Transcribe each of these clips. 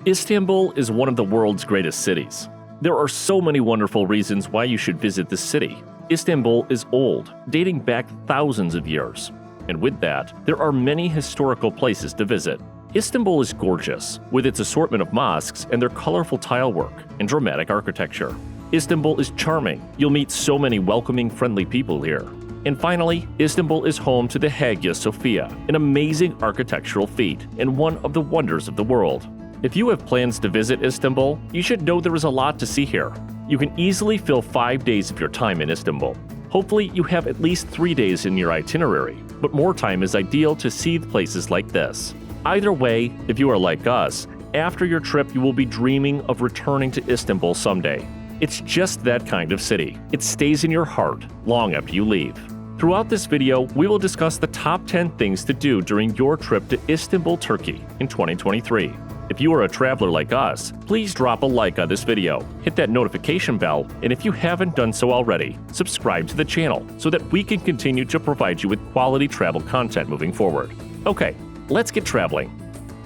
Istanbul is one of the world's greatest cities. There are so many wonderful reasons why you should visit this city. Istanbul is old, dating back thousands of years. And with that, there are many historical places to visit. Istanbul is gorgeous, with its assortment of mosques and their colorful tilework and dramatic architecture. Istanbul is charming. You'll meet so many welcoming, friendly people here. And finally, Istanbul is home to the Hagia Sophia, an amazing architectural feat and one of the wonders of the world. If you have plans to visit Istanbul, you should know there is a lot to see here. You can easily fill 5 days of your time in Istanbul. Hopefully, you have at least 3 days in your itinerary, but more time is ideal to see places like this. Either way, if you are like us, after your trip you will be dreaming of returning to Istanbul someday. It's just that kind of city. It stays in your heart long after you leave. Throughout this video, we will discuss the top 10 things to do during your trip to Istanbul, Turkey in 2023. If you are a traveler like us, please drop a like on this video, hit that notification bell, and if you haven't done so already, subscribe to the channel so that we can continue to provide you with quality travel content moving forward. Okay, let's get traveling.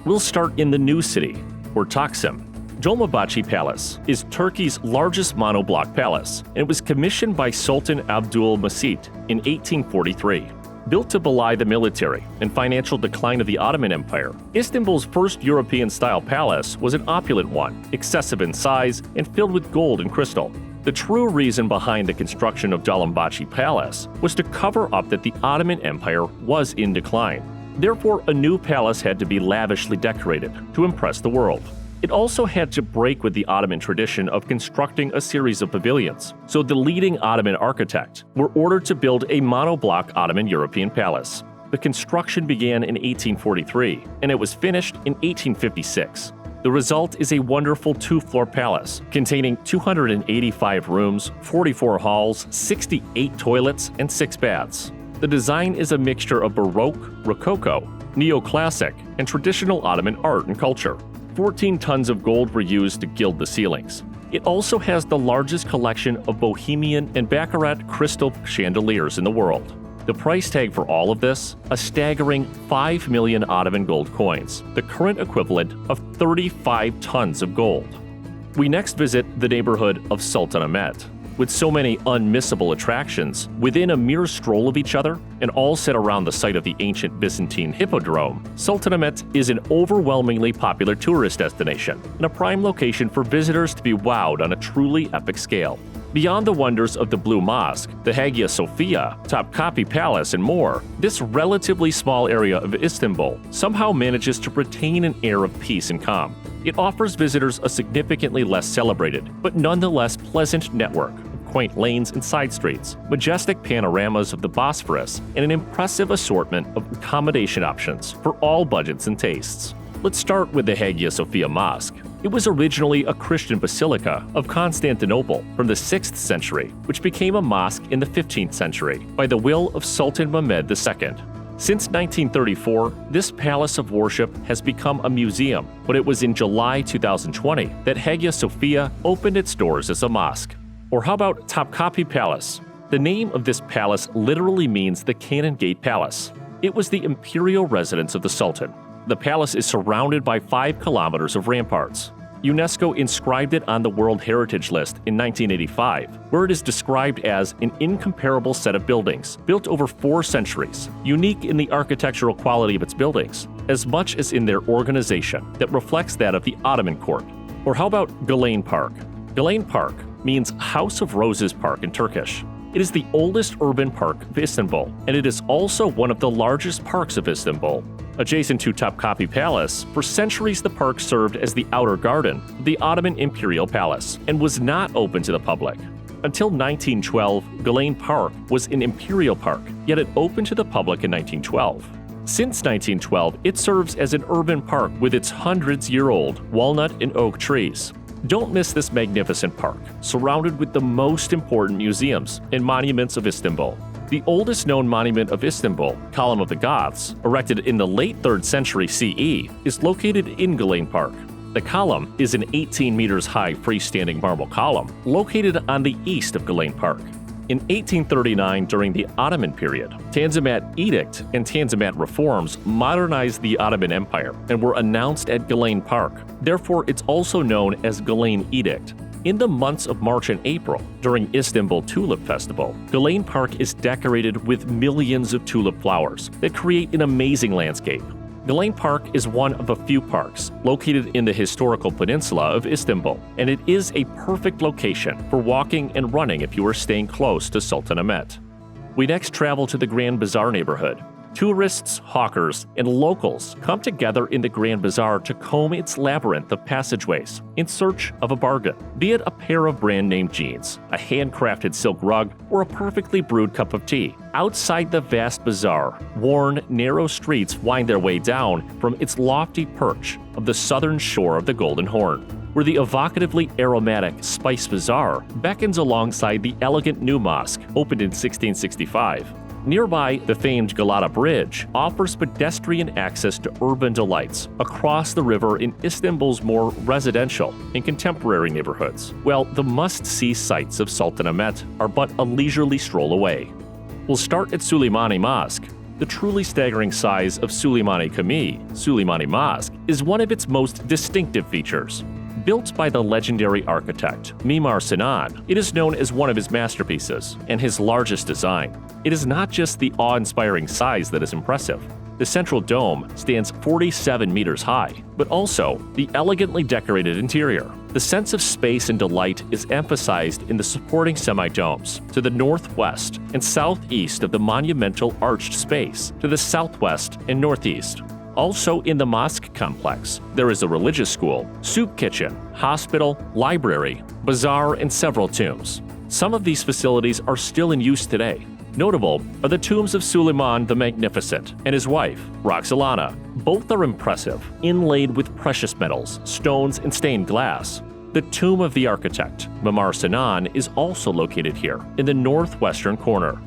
We'll start in the new city, or Taksim. Dalombachi Palace is Turkey's largest monoblock palace, and it was commissioned by Sultan Abdülmecit in 1843. Built to belie the military and financial decline of the Ottoman Empire, Istanbul's first European-style palace was an opulent one, excessive in size and filled with gold and crystal. The true reason behind the construction of Dalombachi Palace was to cover up that the Ottoman Empire was in decline. Therefore, a new palace had to be lavishly decorated to impress the world. It also had to break with the Ottoman tradition of constructing a series of pavilions, so the leading Ottoman architect were ordered to build a monoblock Ottoman European palace. The construction began in 1843, and it was finished in 1856. The result is a wonderful two-floor palace containing 285 rooms, 44 halls, 68 toilets, and 6 baths. The design is a mixture of Baroque, Rococo, Neoclassic, and traditional Ottoman art and culture. 14 tons of gold were used to gild the ceilings. It also has the largest collection of Bohemian and Baccarat crystal chandeliers in the world. The price tag for all of this? A staggering 5 million Ottoman gold coins, the current equivalent of 35 tons of gold. We next visit the neighborhood of Sultanahmet. With so many unmissable attractions within a mere stroll of each other, and all set around the site of the ancient Byzantine Hippodrome, Sultanahmet is an overwhelmingly popular tourist destination and a prime location for visitors to be wowed on a truly epic scale. Beyond the wonders of the Blue Mosque, the Hagia Sophia, Topkapi Palace, and more, this relatively small area of Istanbul somehow manages to retain an air of peace and calm. It offers visitors a significantly less celebrated, but nonetheless pleasant network of quaint lanes and side streets, majestic panoramas of the Bosphorus, and an impressive assortment of accommodation options for all budgets and tastes. Let's start with the Hagia Sophia Mosque. It was originally a Christian basilica of Constantinople from the 6th century, which became a mosque in the 15th century by the will of Sultan Mehmed II. Since 1934, this palace of worship has become a museum, but it was in July 2020 that Hagia Sophia opened its doors as a mosque. Or how about Topkapi Palace? The name of this palace literally means the Cannon Gate Palace. It was the imperial residence of the Sultan. The palace is surrounded by 5 kilometers of ramparts. UNESCO inscribed it on the World Heritage List in 1985, where it is described as an incomparable set of buildings built over 4 centuries, unique in the architectural quality of its buildings, as much as in their organization that reflects that of the Ottoman court. Or how about Galane Park? Galane Park means House of Roses Park in Turkish. It is the oldest urban park of Istanbul, and it is also one of the largest parks of Istanbul. Adjacent to Topkapi Palace, for centuries the park served as the outer garden of the Ottoman Imperial Palace and was not open to the public. Until 1912, Galane Park was an imperial park, yet it opened to the public in 1912. Since 1912, it serves as an urban park with its hundreds-year-old walnut and oak trees. Don't miss this magnificent park, surrounded with the most important museums and monuments of Istanbul. The oldest known monument of Istanbul, Column of the Goths, erected in the late 3rd century CE, is located in Galane Park. The column is an 18 meters high freestanding marble column located on the east of Galane Park. In 1839, during the Ottoman period, Tanzimat Edict and Tanzimat reforms modernized the Ottoman Empire and were announced at Galane Park. Therefore, it's also known as Galane Edict. In the months of March and April, during Istanbul Tulip Festival, Galane Park is decorated with millions of tulip flowers that create an amazing landscape. Galane Park is one of a few parks located in the historical peninsula of Istanbul, and it is a perfect location for walking and running if you are staying close to Sultanahmet. We next travel to the Grand Bazaar neighborhood. Tourists, hawkers, and locals come together in the Grand Bazaar to comb its labyrinth of passageways in search of a bargain, be it a pair of brand-name jeans, a handcrafted silk rug, or a perfectly brewed cup of tea. Outside the vast bazaar, worn, narrow streets wind their way down from its lofty perch of the southern shore of the Golden Horn, where the evocatively aromatic Spice Bazaar beckons alongside the elegant new mosque opened in 1665. Nearby, the famed Galata Bridge offers pedestrian access to urban delights across the river in Istanbul's more residential and contemporary neighborhoods, while the must-see sights of Sultanahmet are but a leisurely stroll away. We'll start at Süleymani Mosque. The truly staggering size of Süleymani Camii, Süleymani Mosque, is one of its most distinctive features. Built by the legendary architect Mimar Sinan, it is known as one of his masterpieces and his largest design. It is not just the awe-inspiring size that is impressive. The central dome stands 47 meters high, but also the elegantly decorated interior. The sense of space and delight is emphasized in the supporting semi-domes to the northwest and southeast of the monumental arched space to the southwest and northeast. Also in the mosque complex, there is a religious school, soup kitchen, hospital, library, bazaar, and several tombs. Some of these facilities are still in use today. Notable are the tombs of Suleiman the Magnificent and his wife, Roxolana. Both are impressive, inlaid with precious metals, stones, and stained glass. The tomb of the architect, Mimar Sinan, is also located here, in the northwestern corner.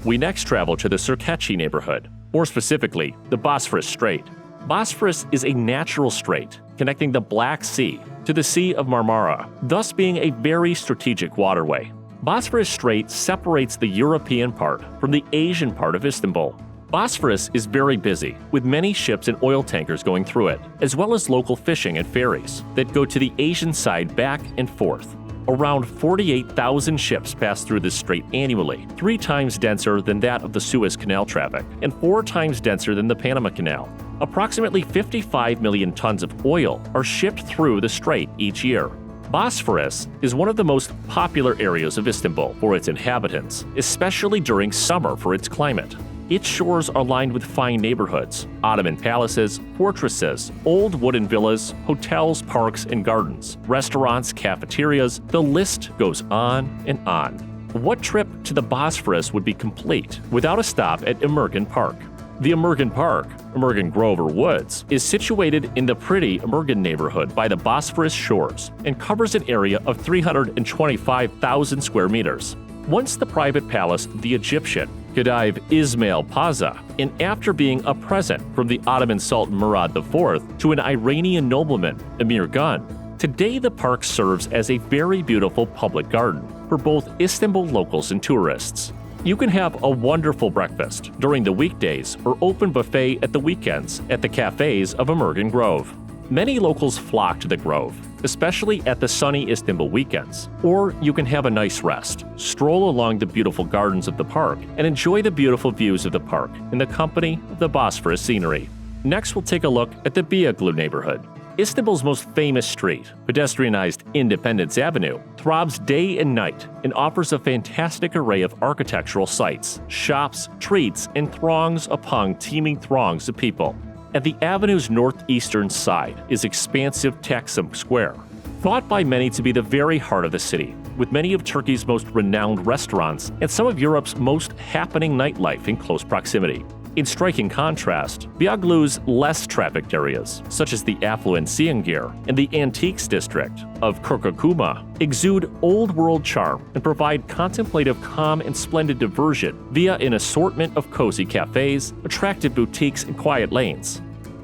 We next travel to the Sirkechi neighborhood, more specifically, the Bosphorus Strait. Bosphorus is a natural strait connecting the Black Sea to the Sea of Marmara, thus being a very strategic waterway. Bosphorus Strait separates the European part from the Asian part of Istanbul. Bosphorus is very busy, with many ships and oil tankers going through it, as well as local fishing and ferries that go to the Asian side back and forth. Around 48,000 ships pass through this strait annually, 3 times denser than that of the Suez Canal traffic, and 4 times denser than the Panama Canal. Approximately 55 million tons of oil are shipped through the strait each year. Bosphorus is one of the most popular areas of Istanbul for its inhabitants, especially during summer for its climate. Its shores are lined with fine neighborhoods, Ottoman palaces, fortresses, old wooden villas, hotels, parks, and gardens, restaurants, cafeterias, the list goes on and on. What trip to the Bosphorus would be complete without a stop at Emirgan Park? The Emirgan Park, Emirgan Grove or Woods, is situated in the pretty Emirgan neighborhood by the Bosphorus shores and covers an area of 325,000 square meters. Once the private palace of the Egyptian Khedive Ismail Paza, and after being a present from the Ottoman Sultan Murad IV to an Iranian nobleman, Emir Gun, today the park serves as a very beautiful public garden for both Istanbul locals and tourists. You can have a wonderful breakfast during the weekdays or open buffet at the weekends at the cafes of Emirgan Grove. Many locals flock to the Grove, especially at the sunny Istanbul weekends. Or you can have a nice rest, stroll along the beautiful gardens of the park, and enjoy the beautiful views of the park in the company of the Bosphorus scenery. Next, we'll take a look at the Beyoğlu neighborhood. Istanbul's most famous street, pedestrianized Independence Avenue, throbs day and night and offers a fantastic array of architectural sites, shops, treats, and throngs upon teeming throngs of people. At the avenue's northeastern side is expansive Taksim Square, thought by many to be the very heart of the city, with many of Turkey's most renowned restaurants and some of Europe's most happening nightlife in close proximity. In striking contrast, Beyoğlu's less trafficked areas, such as the affluent Cihangir and the antiques district of Kurkukuma, exude old-world charm and provide contemplative calm and splendid diversion via an assortment of cozy cafes, attractive boutiques, and quiet lanes.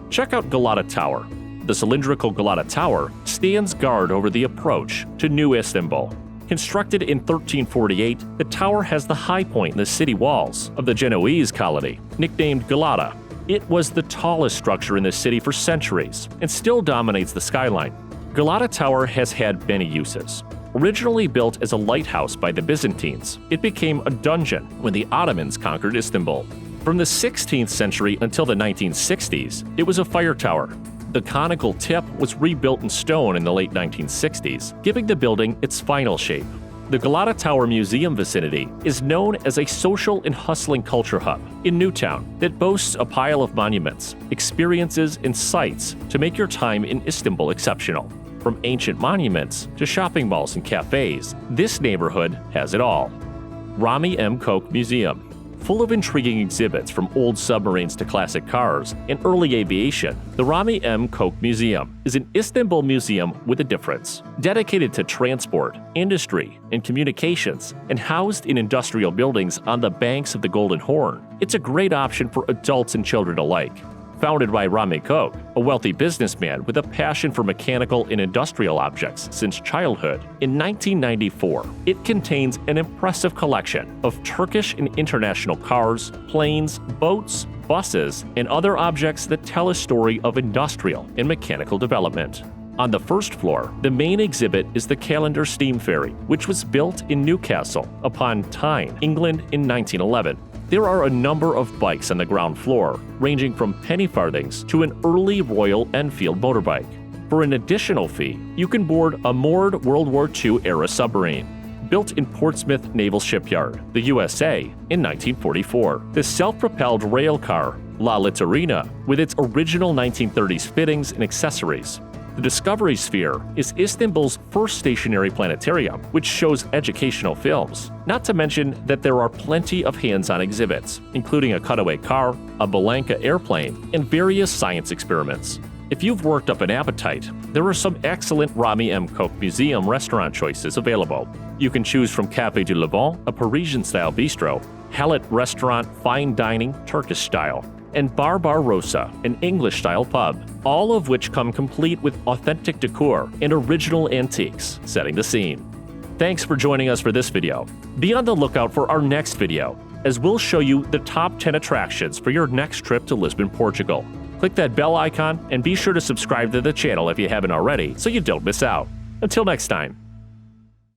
Check out Galata Tower. The cylindrical Galata Tower stands guard over the approach to New Istanbul. Constructed in 1348, the tower has the high point in the city walls of the Genoese colony, nicknamed Galata. It was the tallest structure in the city for centuries and still dominates the skyline. Galata Tower has had many uses. Originally built as a lighthouse by the Byzantines, it became a dungeon when the Ottomans conquered Istanbul. From the 16th century until the 1960s, it was a fire tower. The conical tip was rebuilt in stone in the late 1960s, giving the building its final shape. The Galata Tower Museum vicinity is known as a social and hustling culture hub in Newtown that boasts a pile of monuments, experiences, and sights to make your time in Istanbul exceptional. From ancient monuments to shopping malls and cafes, this neighborhood has it all. Rami M. Koch Museum. Full of intriguing exhibits from old submarines to classic cars and early aviation, the Rami M. Koch Museum is an Istanbul museum with a difference. Dedicated to transport, industry, and communications, and housed in industrial buildings on the banks of the Golden Horn, it's a great option for adults and children alike. Founded by Rami Koch, a wealthy businessman with a passion for mechanical and industrial objects since childhood, in 1994, it contains an impressive collection of Turkish and international cars, planes, boats, buses, and other objects that tell a story of industrial and mechanical development. On the first floor, the main exhibit is the Calendar Steam Ferry, which was built in Newcastle upon Tyne, England in 1911. There are a number of bikes on the ground floor, ranging from penny farthings to an early Royal Enfield motorbike. For an additional fee, you can board a moored World War II-era submarine. Built in Portsmouth Naval Shipyard, the USA, in 1944, the self-propelled rail car La Littorina, with its original 1930s fittings and accessories. The Discovery Sphere is Istanbul's first stationary planetarium, which shows educational films. Not to mention that there are plenty of hands-on exhibits, including a cutaway car, a Balanka airplane, and various science experiments. If you've worked up an appetite, there are some excellent Rami M. Koch Museum restaurant choices available. You can choose from Café du Levant, a Parisian-style bistro, Halat Restaurant, fine dining, Turkish style, and Bar Rosa, an English-style pub, all of which come complete with authentic decor and original antiques, setting the scene. Thanks for joining us for this video. Be on the lookout for our next video, as we'll show you the top 10 attractions for your next trip to Lisbon, Portugal. Click that bell icon and be sure to subscribe to the channel if you haven't already so you don't miss out. Until next time.